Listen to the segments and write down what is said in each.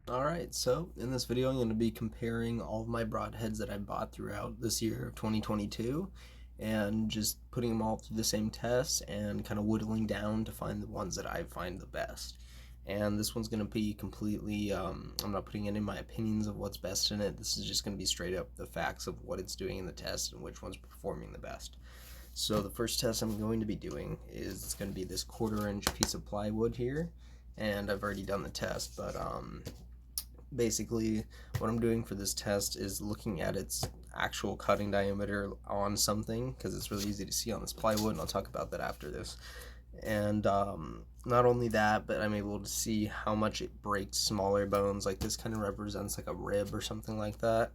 Alright, so in this video I'm going to be comparing all of my broadheads that I bought throughout this year of 2022 and just putting them all through the same test and kind of whittling down to find the ones that I find the best. And this one's going to be completely, I'm not putting any of my opinions of what's best in it. This is just going to be straight up the facts of what it's doing in the test and which one's performing the best. So the first test I'm going to be doing is it's going to be this 1/4 inch piece of plywood here, and I've already done the test, but basically what I'm doing for this test is looking at its actual cutting diameter on something, because it's really easy to see on this plywood, and I'll talk about that after this. And not only that, but I'm able to see how much it breaks smaller bones. Like this kind of represents like a rib or something like that,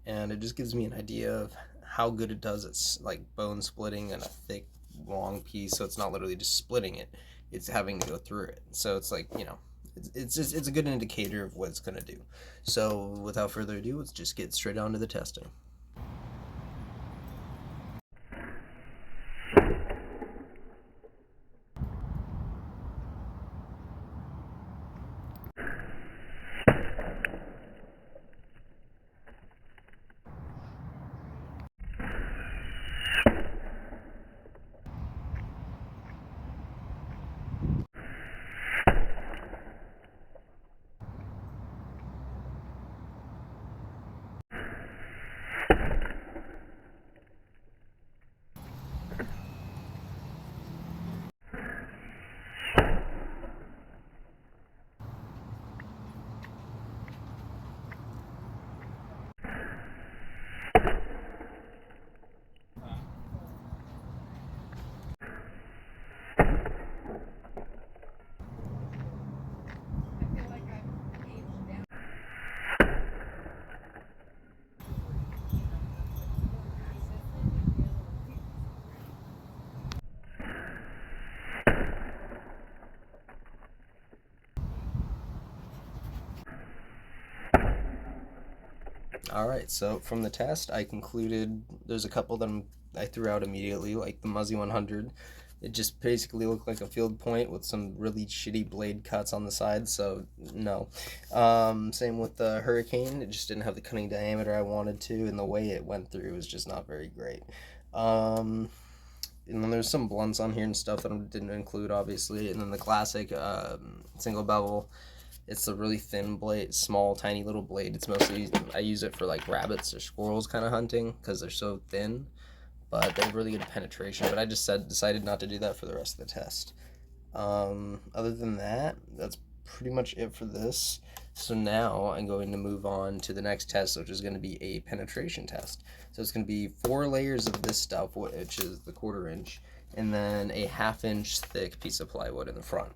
and it just gives me an idea of how good it does at like bone splitting in a thick long piece. So it's not literally just splitting it, it's having to go through it. So it's like, it's a good indicator of what it's going to do. So without further ado, let's just get straight on to the testing. Alright, so from the test, I concluded there's a couple that I threw out immediately, like the Muzzy 100. It just basically looked like a field point with some really shitty blade cuts on the side, so no. Same with the Hurricane, it just didn't have the cutting diameter I wanted to, and the way it went through was just not very great. And then there's some blunts on here and stuff that I didn't include, obviously, and then the classic single bevel. It's a really thin blade, small, tiny little blade. It's mostly, I use it for like rabbits or squirrels kind of hunting because they're so thin, but they have really good penetration. But I just decided not to do that for the rest of the test. Other than that, that's pretty much it for this. So now I'm going to move on to the next test, which is going to be a penetration test. So it's going to be 4 layers of this stuff, which is the 1/4 inch, and then a 1/2 inch thick piece of plywood in the front.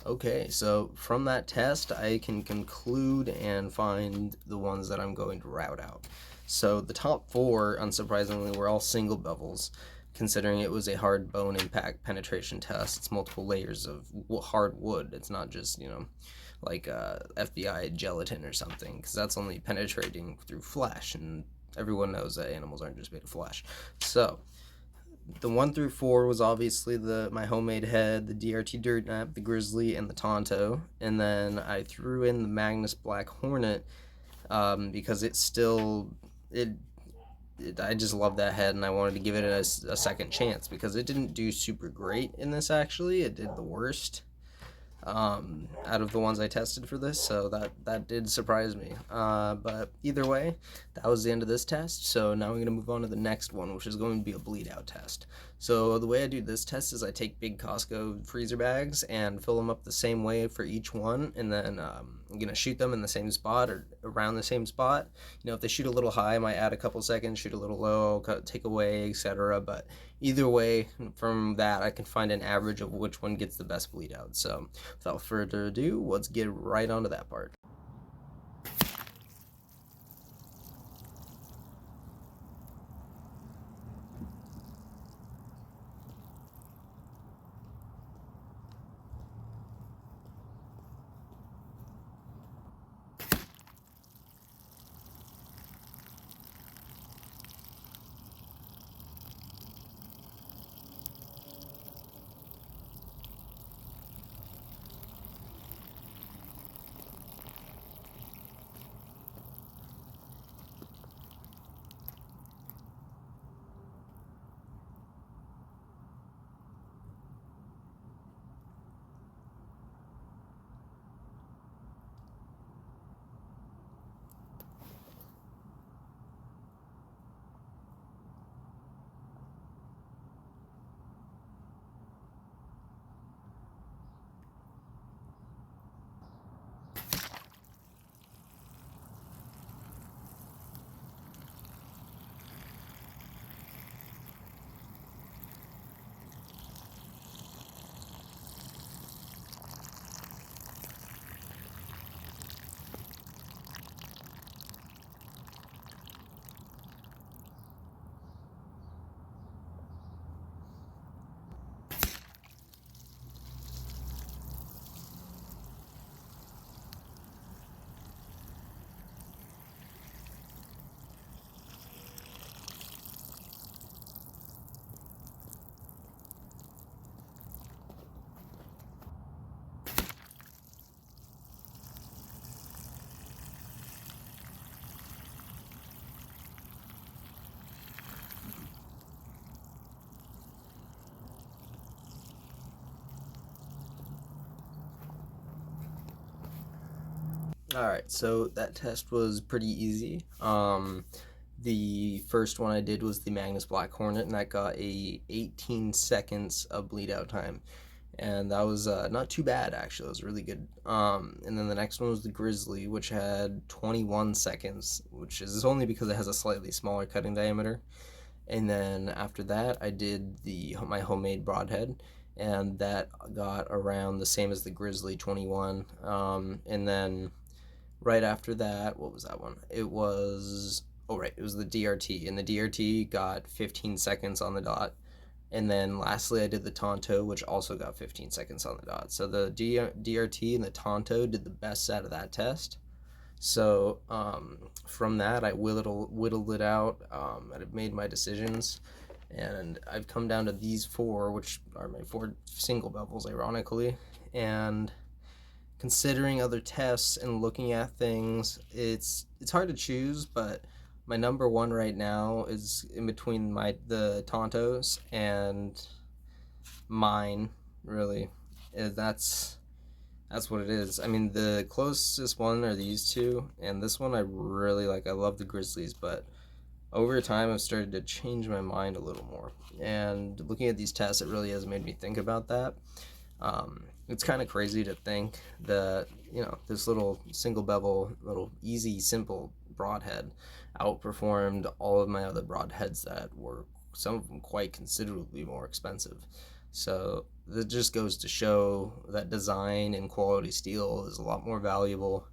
Okay, so from that test, I can conclude and find the ones that I'm going to route out. So the top 4, unsurprisingly, were all single bevels, considering it was a hard bone impact penetration test. It's multiple layers of hard wood. It's not just, like FBI gelatin or something, because that's only penetrating through flesh, and everyone knows that animals aren't just made of flesh. So the 1 through 4 was obviously my homemade head, the DRT Dirt Nap, the Grizzly, and the Tonto. And then I threw in the Magnus Black Hornet because I just love that head, and I wanted to give it a second chance because it didn't do super great in this, actually. It did the worst. out of the ones I tested for this, so that did surprise me. But either way, that was the end of this test. So now I'm going to move on to the next one, which is going to be a bleed out test. So the way I do this test is I take big Costco freezer bags and fill them up the same way for each one, and then I'm going to shoot them in the same spot or around the same spot. If they shoot a little high, I might add a couple seconds, shoot a little low, take away, etc. But either way, from that, I can find an average of which one gets the best bleed out. So without further ado, let's get right onto that part. All right, so that test was pretty easy. The first one I did was the Magnus Black Hornet, and that got a 18 seconds of bleed out time, and that was not too bad actually. It was really good. And then the next one was the Grizzly, which had 21 seconds, which is only because it has a slightly smaller cutting diameter. And then after that, I did my homemade broadhead, and that got around the same as the Grizzly, 21. And then right after that, what was that one? It was, oh right, it was the DRT, and the DRT got 15 seconds on the dot. And then lastly, I did the Tonto, which also got 15 seconds on the dot. So the DRT and the Tonto did the best out of that test. So from that, I whittled it out. I've made my decisions, and I've come down to these four, which are my four single bevels, ironically. And considering other tests and looking at things, it's hard to choose, but my number one right now is in between the Tontos and mine, really. That's what it is. I mean, the closest one are these two, and this one I really like. I love the Grizzlies, but over time I've started to change my mind a little more. And looking at these tests, it really has made me think about that. It's kind of crazy to think that, this little single bevel, little easy, simple broadhead outperformed all of my other broadheads that were, some of them, quite considerably more expensive. So that just goes to show that design and quality steel is a lot more valuable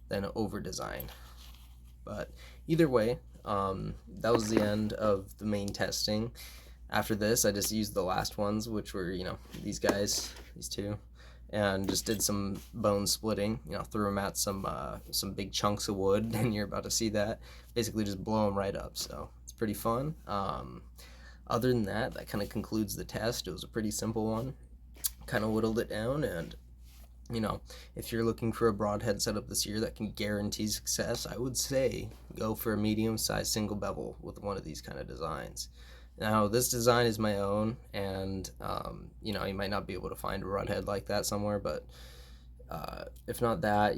than over design. But either way, that was the end of the main testing. After this, I just used the last ones, which were, these guys, these two, and just did some bone splitting. Threw them at some big chunks of wood, and you're about to see that. Basically, just blow them right up. So it's pretty fun. Other than that, that kind of concludes the test. It was a pretty simple one. Kind of whittled it down, and if you're looking for a broadhead setup this year that can guarantee success, I would say go for a medium-sized single bevel with one of these kind of designs. Now, this design is my own, and you might not be able to find a broadhead like that somewhere, but If not that,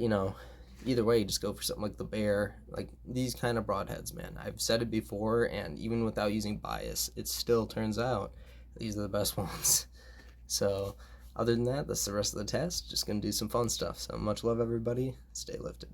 either way, just go for something like the bear, like these kind of broadheads, man. I've said it before, and even without using bias, it still turns out these are the best ones. So, other than that, that's the rest of the test. Just gonna do some fun stuff. So, much love, everybody. Stay lifted.